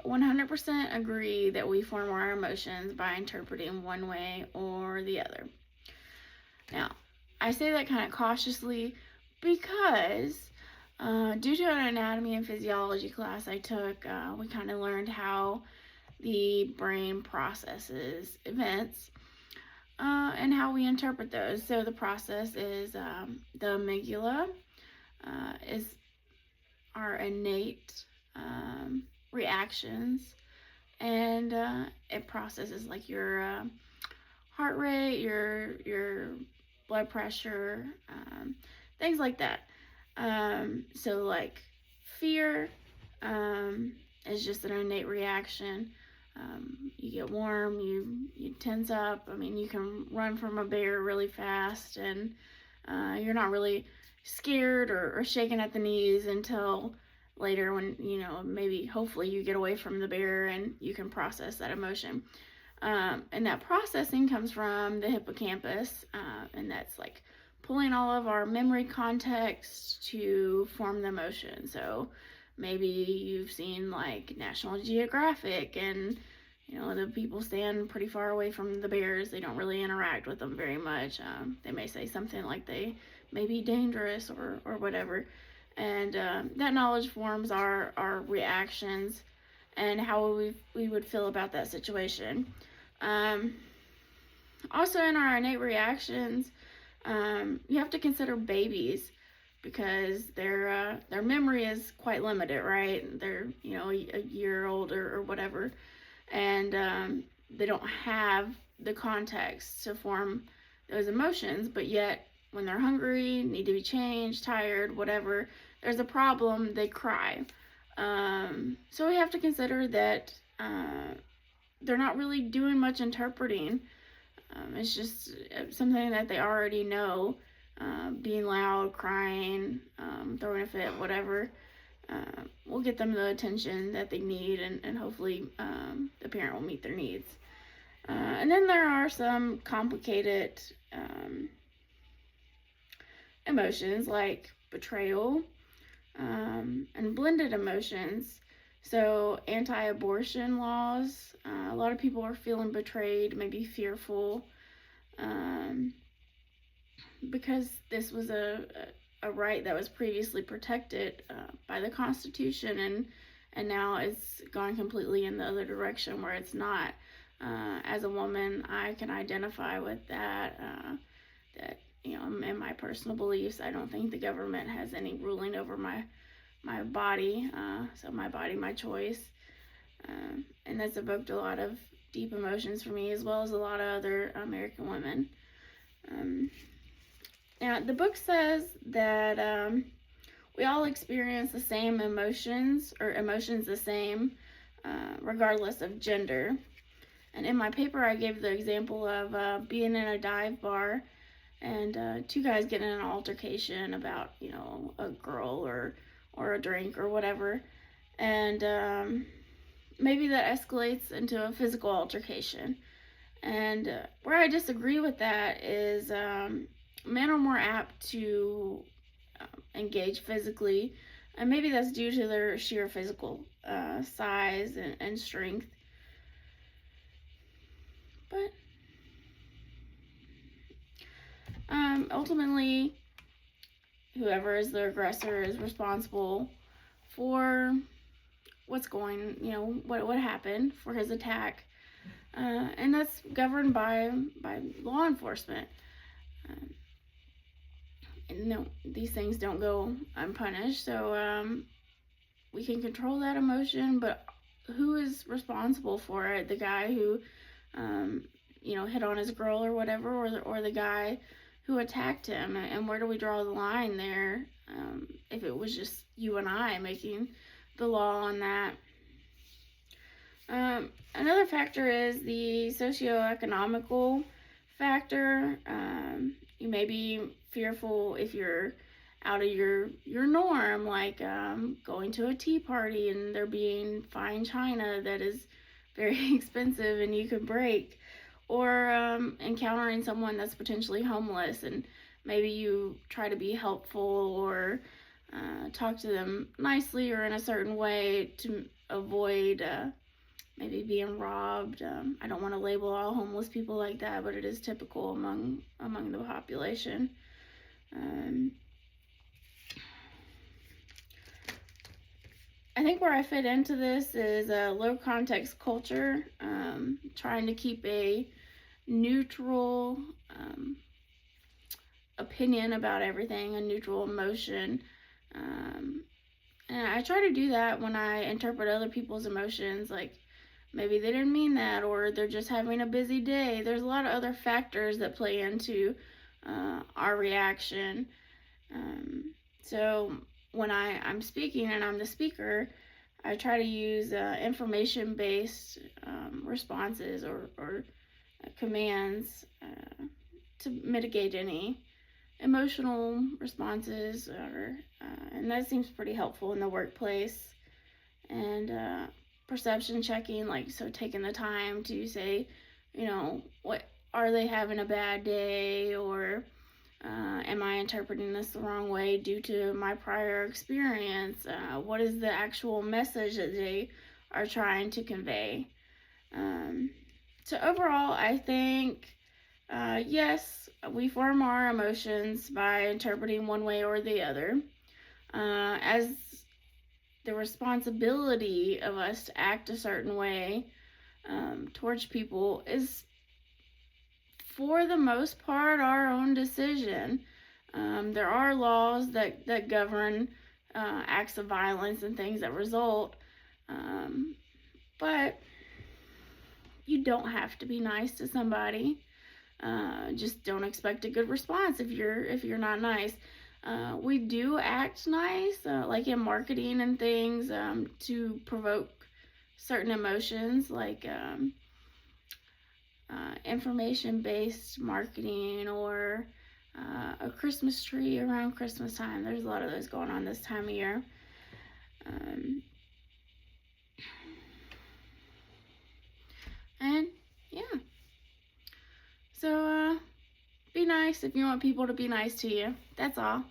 100% agree that we form our emotions by interpreting one way or the other. Now, I say that kind of cautiously because due to an anatomy and physiology class I took, we kind of learned how the brain processes events and how we interpret those. So the process is the amygdala is our innate reactions, and it processes like your heart rate, your blood pressure, things like that. So like fear is just an innate reaction. You get warm, you tense up. I mean, you can run from a bear really fast, and you're not really scared or shaken at the knees until later when, maybe hopefully you get away from the bear and you can process that emotion. And that processing comes from the hippocampus, and that's like pulling all of our memory context to form the emotion. So maybe you've seen like National Geographic, and the people stand pretty far away from the bears. They don't really interact with them very much. They may say something like they may be dangerous or whatever. And that knowledge forms our reactions and how we would feel about that situation. Also, in our innate reactions, you have to consider babies, because their memory is quite limited, right? They're a year old or whatever, and they don't have the context to form those emotions. But yet, when they're hungry, need to be changed, tired, whatever, there's a problem, they cry. So we have to consider that they're not really doing much interpreting. It's just something that they already know. Being loud, crying, throwing a fit, whatever, will get them the attention that they need, and hopefully the parent will meet their needs. And then there are some complicated emotions like betrayal and blended emotions. So anti-abortion laws, a lot of people are feeling betrayed, maybe fearful, because this was a right that was previously protected by the Constitution, and now it's gone completely in the other direction where it's not. As a woman, I can identify with that. That in my personal beliefs, I don't think the government has any ruling over my body. So my body, my choice, and that's evoked a lot of deep emotions for me, as well as a lot of other American women. Now, the book says that we all experience the same emotions, or emotions the same, regardless of gender. And in my paper, I gave the example of being in a dive bar and two guys getting in an altercation about, a girl or a drink or whatever. And maybe that escalates into a physical altercation. And where I disagree with that is men are more apt to engage physically, and maybe that's due to their sheer physical size and strength. But ultimately, whoever is the aggressor is responsible for what's going, what happened, for his attack, and that's governed by law enforcement. And these things don't go unpunished, so we can control that emotion, but who is responsible for it? The guy who hit on his girl or whatever, or the guy who attacked him? And where do we draw the line there, if it was just you and I making the law on that? Another factor is the socioeconomical factor. You may be fearful if you're out of your norm, like going to a tea party and there being fine china that is very expensive and you could break, or encountering someone that's potentially homeless, and maybe you try to be helpful or talk to them nicely or in a certain way to avoid maybe being robbed. I don't want to label all homeless people like that, but it is typical among the population. I think where I fit into this is a low context culture, trying to keep a neutral opinion about everything, a neutral emotion. And I try to do that when I interpret other people's emotions, like maybe they didn't mean that, or they're just having a busy day. There's a lot of other factors that play into our reaction. So when I'm speaking and I'm the speaker, I try to use information-based responses or commands to mitigate any emotional responses, and that seems pretty helpful in the workplace. And perception checking, like, so taking the time to say, what are they having a bad day, or am I interpreting this the wrong way due to my prior experience? What is the actual message that they are trying to convey? So overall, I think, yes, we form our emotions by interpreting one way or the other. As the responsibility of us to act a certain way towards people is, for the most part, our own decision. There are laws that govern acts of violence and things that result, but you don't have to be nice to somebody. Just don't expect a good response if you're not nice. We do act nice, like in marketing and things, to provoke certain emotions, like information-based marketing, or a Christmas tree around Christmas time. There's a lot of those going on this time of year. And yeah, so be nice if you want people to be nice to you. That's all.